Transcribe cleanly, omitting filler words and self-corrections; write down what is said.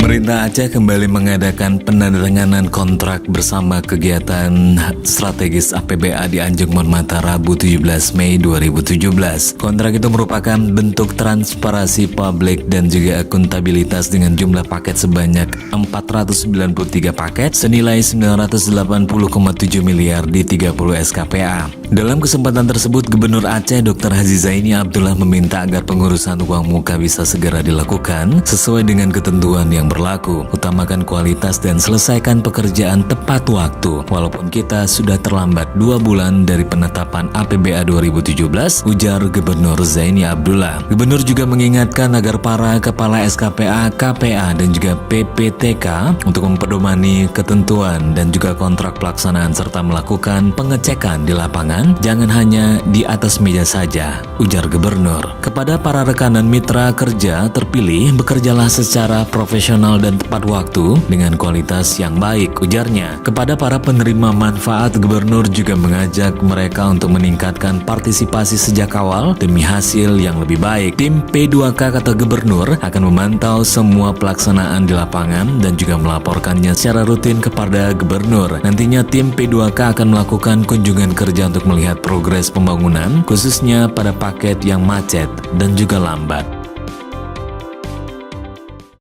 Pemerintah Aceh kembali mengadakan penandatanganan kontrak bersama kegiatan strategis APBA di Anjung Monmata Rabu 17 Mei 2017. Kontrak itu merupakan bentuk transparansi publik dan juga akuntabilitas dengan jumlah paket sebanyak 493 paket senilai 980,7 miliar di 30 SKPA. Dalam kesempatan tersebut, Gubernur Aceh Dr. Haji Zaini Abdullah meminta agar pengurusan uang muka bisa segera dilakukan sesuai dengan ketentuan yang berlaku. Utamakan kualitas dan selesaikan pekerjaan tepat waktu. Walaupun kita sudah terlambat 2 bulan dari penetapan APBA 2017, ujar Gubernur Zaini Abdullah. Gubernur juga mengingatkan agar para kepala SKPA, KPA, dan juga PPTK untuk mempedomani ketentuan dan juga kontrak pelaksanaan serta melakukan pengecekan di lapangan, jangan hanya di atas meja saja, ujar Gubernur. Kepada para rekanan mitra kerja terpilih, bekerjalah secara profesional dan tepat waktu dengan kualitas yang baik, ujarnya. Kepada para penerima manfaat, Gubernur juga mengajak mereka untuk meningkatkan partisipasi sejak awal demi hasil yang lebih baik. Tim P2K, kata Gubernur, akan memantau semua pelaksanaan di lapangan dan juga melaporkannya secara rutin kepada Gubernur. Nantinya tim P2K akan melakukan kunjungan kerja untuk melihat progres pembangunan, khususnya pada paket yang macet dan juga lambat.